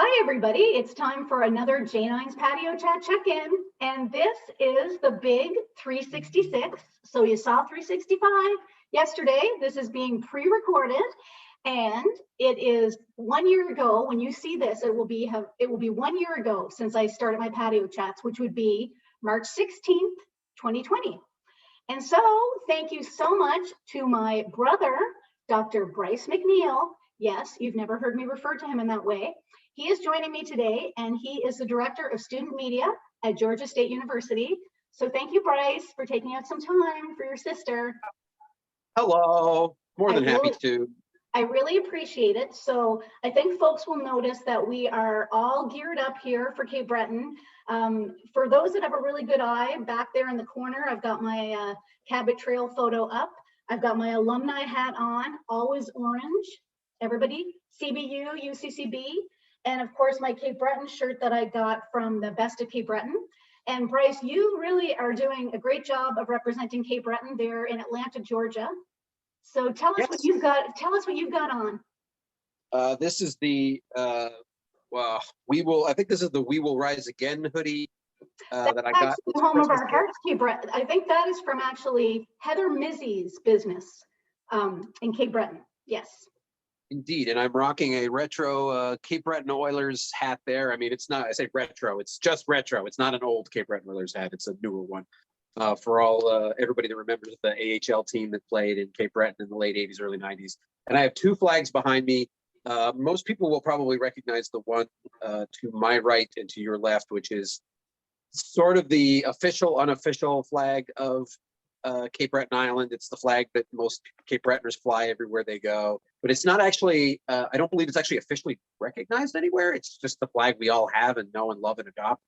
Hi, everybody. It's time for another J9's Patio Chat check-in. And this is the big 366. So you saw 365 yesterday. This is being pre-recorded. And it is 1 year ago. When you see this, it will be 1 year ago since I started my patio chats, which would be March 16th, 2020. And so thank you so much to my brother, Dr. Bryce McNeil. Yes, you've never heard me refer to him in that way. He is joining me today, and he is the Director of Student Media at Georgia State University. So thank you, Bryce, for taking out some time for your sister. Hello, more than happy to. I really appreciate it. So I think folks will notice that we are all geared up here for Cape Breton. For those that have a really good eye, back there in the corner, I've got my Cabot Trail photo up. I've got my alumni hat on, always orange. Everybody, CBU, UCCB. And of course, my Cape Breton shirt that I got from the Best of Cape Breton. And Bryce, you really are doing a great job of representing Cape Breton there in Atlanta, Georgia. So tell us what you've got. Tell us what you've got on. This is the we will. I think this is the "We Will Rise Again" hoodie that I got. The home of our hearts, Cape Breton. I think that is from actually Heather Mizzy's business in Cape Breton. Yes. Indeed, and I'm rocking a retro Cape Breton Oilers hat there. I mean, it's not, I say retro, it's just retro. It's not an old Cape Breton Oilers hat, it's a newer one. For all everybody that remembers the AHL team that played in Cape Breton in the late 80s, early 90s. And I have two flags behind me. Most people will probably recognize the one to my right and to your left, which is sort of the official, unofficial flag of Cape Breton Island. It's the flag that most Cape Bretoners fly everywhere they go, but it's not actually, I don't believe it's actually officially recognized anywhere. It's just the flag we all have and know and love and adopt.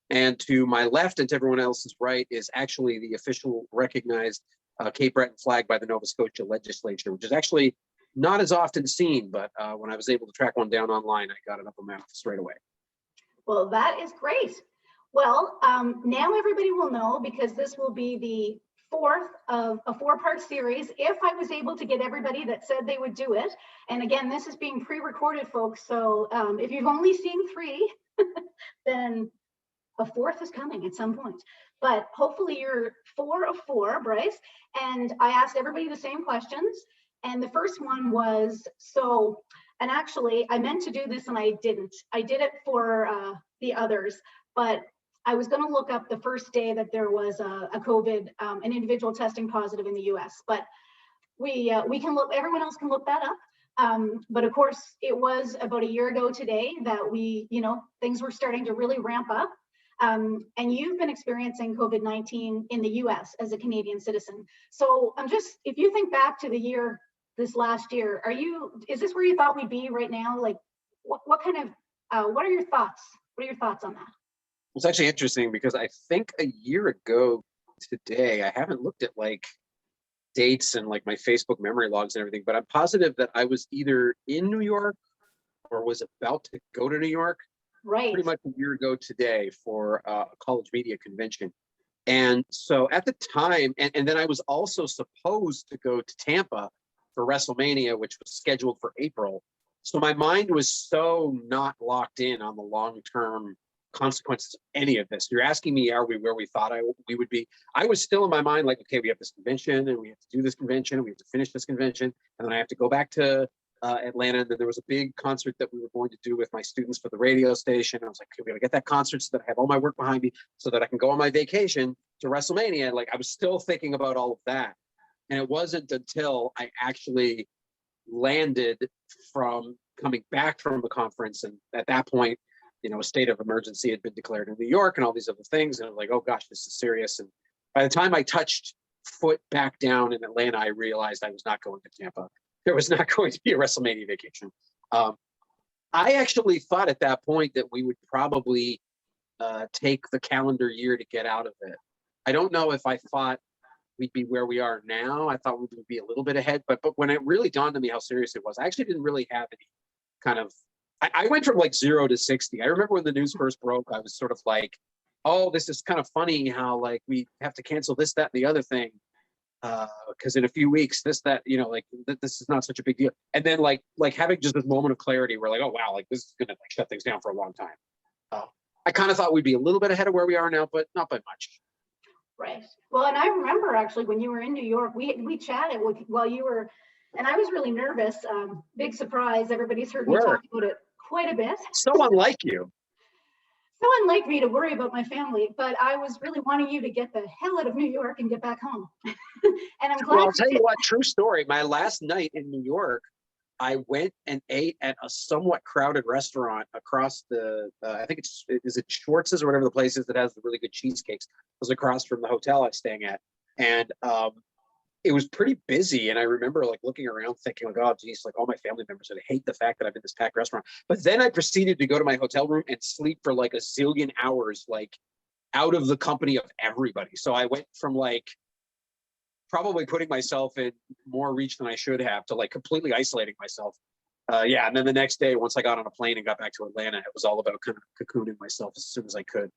And to my left and to everyone else's right is actually the official recognized Cape Breton flag by the Nova Scotia legislature, which is actually not as often seen, but when I was able to track one down online, I got it up on my office right away. Well, that is great. Well, now everybody will know, because this will be the fourth of a four-part series, if I was able to get everybody that said they would do it. And again, this is being pre-recorded, folks. So if you've only seen three, then a fourth is coming at some point. But hopefully you're 4 of 4, Bryce. And I asked everybody the same questions. And the first one was, and actually I meant to do this and I didn't. I did it for the others, but I was going to look up the first day that there was a COVID, an individual testing positive in the US, but we can look, everyone else can look that up. But of course, it was about a year ago today that things were starting to really ramp up. And you've been experiencing COVID-19 in the US as a Canadian citizen. So if you think back to this last year, is this where you thought we'd be right now? Like what are your thoughts? What are your thoughts on that? It's actually interesting because I think a year ago today, I haven't looked at like dates and like my Facebook memory logs and everything, but I'm positive that I was either in New York or was about to go to New York. Right. Pretty much a year ago today for a college media convention. And so at the time, and then I was also supposed to go to Tampa for WrestleMania, which was scheduled for April. So my mind was so not locked in on the long-term consequences of any of this. You're asking me, are we where we thought we would be? I was still in my mind like, okay, we have this convention and we have to do this convention and we have to finish this convention and then I have to go back to Atlanta, and then there was a big concert that we were going to do with my students for the radio station. I was like, okay, we gotta get that concert so that I have all my work behind me so that I can go on my vacation to WrestleMania. Like I was still thinking about all of that. And it wasn't until I actually landed from coming back from the conference, and at that point, a state of emergency had been declared in New York and all these other things. And I was like, oh gosh, this is serious. And by the time I touched foot back down in Atlanta, I realized I was not going to Tampa. There was not going to be a WrestleMania vacation. I actually thought at that point that we would probably take the calendar year to get out of it. I don't know if I thought we'd be where we are now. I thought we would be a little bit ahead, but when it really dawned on me how serious it was, I actually didn't really have any kind of, I went from like 0 to 60. I remember when the news first broke, I was sort of like, oh, this is kind of funny how like we have to cancel this, that, and the other thing. because in a few weeks, this, that, you know, like this is not such a big deal. And then like having just this moment of clarity where like, oh wow, like this is gonna like shut things down for a long time. I kind of thought we'd be a little bit ahead of where we are now, but not by much. Right. Well, and I remember actually when you were in New York, we chatted while you were, and I was really nervous. Big surprise. Everybody's heard me talk about it quite a bit. So unlike you. So unlike me to worry about my family, but I was really wanting you to get the hell out of New York and get back home. And I'm glad. Well, I'll tell you what, true story. My last night in New York, I went and ate at a somewhat crowded restaurant across the, I think is it Schwartz's or whatever the place is that has the really good cheesecakes. It was across from the hotel I was staying at. And it was pretty busy. And I remember like looking around thinking like, oh geez, like all my family members would hate the fact that I'm in this packed restaurant. But then I proceeded to go to my hotel room and sleep for like a zillion hours, like out of the company of everybody. So I went from like, probably putting myself in more reach than I should have to like completely isolating myself. Yeah, and then the next day, once I got on a plane and got back to Atlanta, it was all about kind of cocooning myself as soon as I could.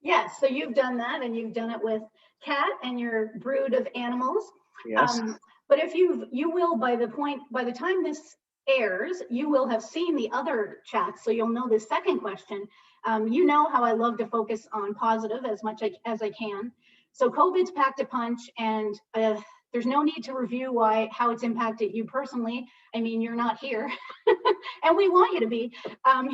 Yeah, so you've done that, and you've done it with Kat and your brood of animals. Yes. But if you will, by the time this airs, you will have seen the other chats, so you'll know the second question. You know how I love to focus on positive as much as I can. So COVID's packed a punch, and there's no need to review how it's impacted you personally. I mean, you're not here, and we want you to be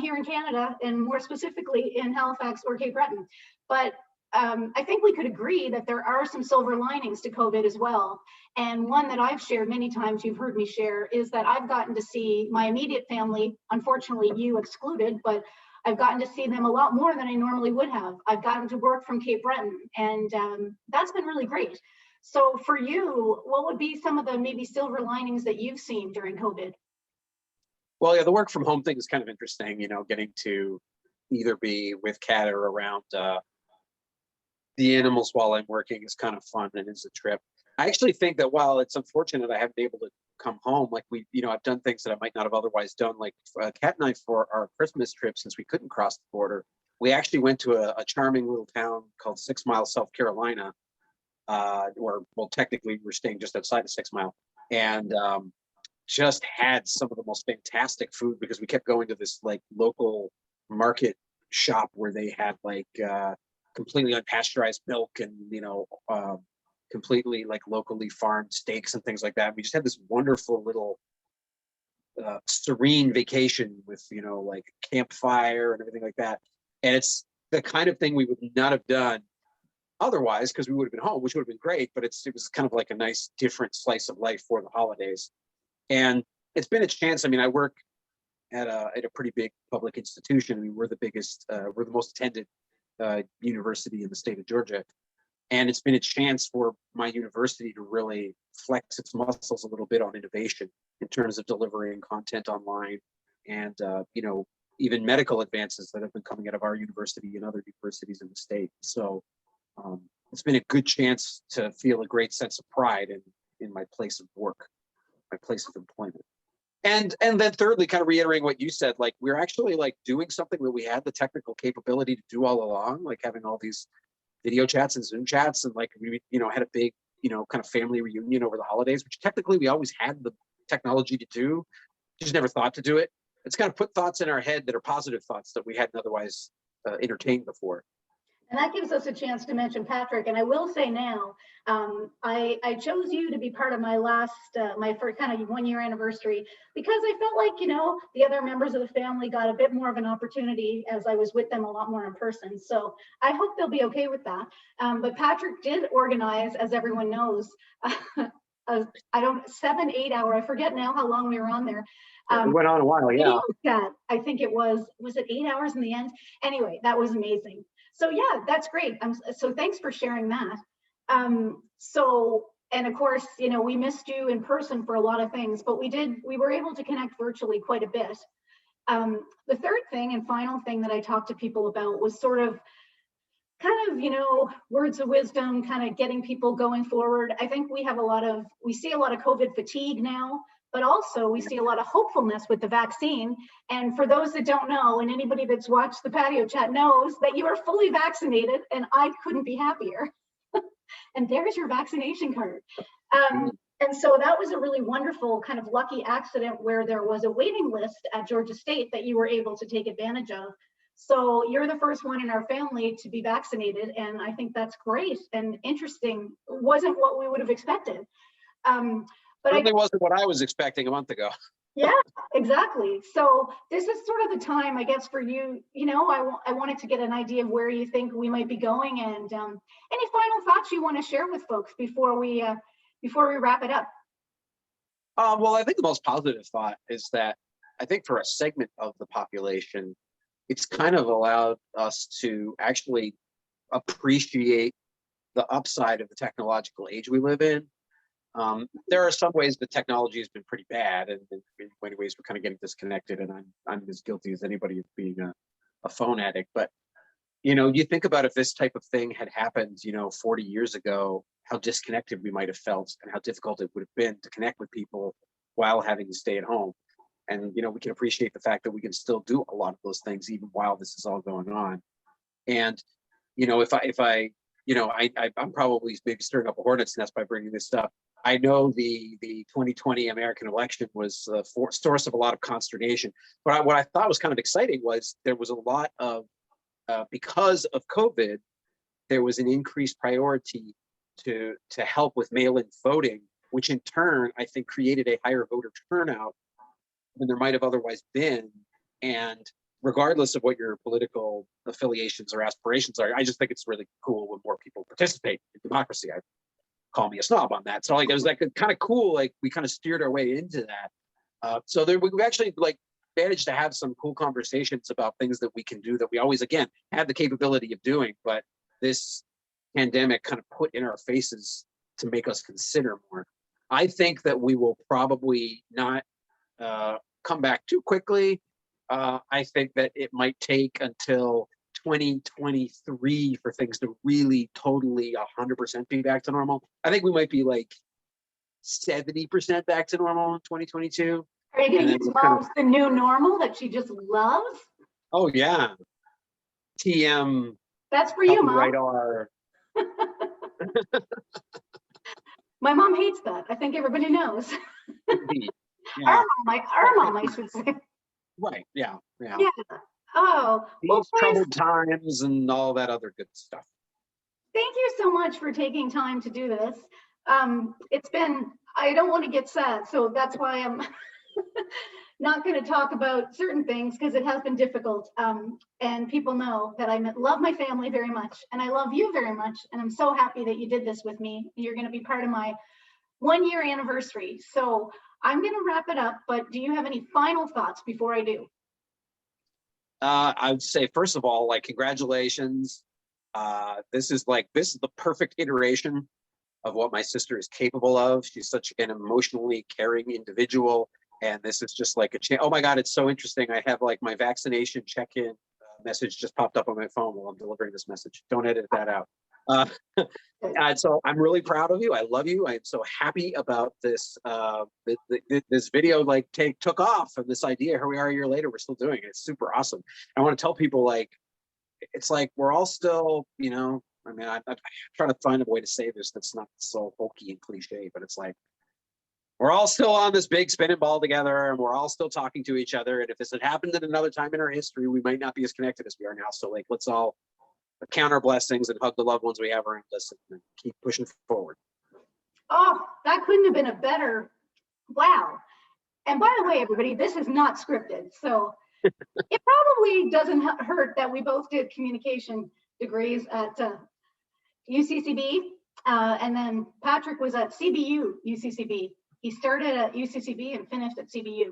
here in Canada, and more specifically in Halifax or Cape Breton. But I think we could agree that there are some silver linings to COVID as well. And one that I've shared many times, you've heard me share, is that I've gotten to see my immediate family, unfortunately you excluded, but I've gotten to see them a lot more than I normally would have. I've gotten to work from Cape Breton, and that's been really great. So for you, what would be some of the maybe silver linings that you've seen during COVID? Well, yeah, the work from home thing is kind of interesting, you know, getting to either be with Kat or around the animals while I'm working is kind of fun and is a trip. I actually think that while it's unfortunate I haven't been able to come home, like I've done things that I might not have otherwise done. Like Kat and I, for our Christmas trip, since we couldn't cross the border, we actually went to a charming little town called 6 Mile, South Carolina, or well, technically we're staying just outside of 6 Mile, and just had some of the most fantastic food because we kept going to this like local market shop where they had like completely unpasteurized milk and completely like locally farmed steaks and things like that. We just had this wonderful little serene vacation with like campfire and everything like that. And it's the kind of thing we would not have done otherwise because we would have been home, which would have been great, but it was kind of like a nice different slice of life for the holidays. And it's been a chance. I mean, I work at a pretty big public institution. I mean, we're the most attended university in the state of Georgia. And it's been a chance for my university to really flex its muscles a little bit on innovation in terms of delivering content online and, even medical advances that have been coming out of our university and other universities in the state. So it's been a good chance to feel a great sense of pride in my place of work, my place of employment. And then thirdly, kind of reiterating what you said, like we're actually like doing something that we had the technical capability to do all along, like having all these video chats and Zoom chats, and like we had a big kind of family reunion over the holidays, which technically we always had the technology to do, just never thought to do it. It's kind of put thoughts in our head that are positive thoughts that we hadn't otherwise entertained before. And that gives us a chance to mention Patrick. And I will say now, I chose you to be part of my my first kind of 1 year anniversary because I felt like, the other members of the family got a bit more of an opportunity as I was with them a lot more in person. So I hope they'll be okay with that. But Patrick did organize, as everyone knows, 7, 8 hour, I forget now how long we were on there. It went on a while, yeah. I think it was it 8 hours in the end? Anyway, that was amazing. So yeah, that's great. So thanks for sharing that. And of course, we missed you in person for a lot of things, but we were able to connect virtually quite a bit. The third thing and final thing that I talked to people about was sort of words of wisdom, kind of getting people going forward. I think we see a lot of COVID fatigue now, but also we see a lot of hopefulness with the vaccine. And for those that don't know, and anybody that's watched the patio chat knows that you are fully vaccinated, and I couldn't be happier. and there's your vaccination card. And so that was a really wonderful kind of lucky accident where there was a waiting list at Georgia State that you were able to take advantage of. So you're the first one in our family to be vaccinated, and I think that's great and interesting. It wasn't what we would have expected. But Certainly wasn't what I was expecting a month ago. Yeah, exactly. So this is sort of the time, I guess, for you. I wanted to get an idea of where you think we might be going, and any final thoughts you want to share with folks before we wrap it up. Well, I think the most positive thought is that I think for a segment of the population, it's kind of allowed us to actually appreciate the upside of the technological age we live in. There are some ways the technology has been pretty bad, and in many ways we're kind of getting disconnected, and I'm as guilty as anybody of being a phone addict. But you think about if this type of thing had happened 40 years ago, how disconnected we might have felt and how difficult it would have been to connect with people while having to stay at home. And we can appreciate the fact that we can still do a lot of those things even while this is all going on. And I'm probably maybe stirring up a hornet's nest by bringing this up. I know the 2020 American election was a source of a lot of consternation. But what I thought was kind of exciting was there was a lot of, because of COVID, there was an increased priority to help with mail-in voting, which in turn, I think, created a higher voter turnout than there might have otherwise been. And regardless of what your political affiliations or aspirations are, I just think it's really cool when more people participate in democracy. I call me a snob on that. So it was kind of cool. Like we kind of steered our way into that. So we've actually managed to have some cool conversations about things that we can do that we always, again, have the capability of doing, but this pandemic kind of put in our faces to make us consider more. I think that we will probably not come back too quickly. I think that it might take until 2023 for things to really totally 100% be back to normal. I think we might be 70% back to normal in 2022. Are you going to give Mom the new normal that she just loves? Oh yeah, TM. That's for you, Mom. Radar. My mom hates that. I think everybody knows. Indeed. Yeah. Our mom, I should say. Right. Yeah. Oh, well, troubled times and all that other good stuff. Thank you so much for taking time to do this. I don't want to get sad, so that's why I'm not going to talk about certain things, because it has been difficult. And people know that I love my family very much, and I love you very much. And I'm so happy that you did this with me. You're going to be part of my 1-year anniversary. So I'm going to wrap it up, but do you have any final thoughts before I do? I would say, first of all, congratulations. This is the perfect iteration of what my sister is capable of. She's such an emotionally caring individual. And this is just like a chance. Oh my God, it's so interesting. I have my vaccination check-in message just popped up on my phone while I'm delivering this message. Don't edit that out. So I'm really proud of you. I love you. I'm so happy about this. This video took off, and this idea. Here we are a year later. We're still doing it. It's super awesome. I want to tell people it's we're all still. I'm trying to find a way to say this that's not so hokey and cliche, but it's we're all still on this big spinning ball together, and we're all still talking to each other. And if this had happened at another time in our history, we might not be as connected as we are now. So let's all count our blessings and hug the loved ones we have around us and keep pushing forward. Oh, that couldn't have been a better, wow. And by the way, everybody, this is not scripted. So it probably doesn't hurt that we both did communication degrees at UCCB. And then Patrick was at CBU, UCCB. He started at UCCB and finished at CBU.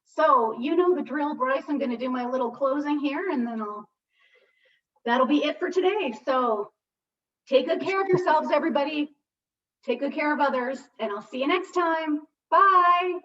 So you know the drill, Bryce. I'm going to do my little closing here, and then that'll be it for today. So take good care of yourselves, everybody. Take good care of others, and I'll see you next time. Bye.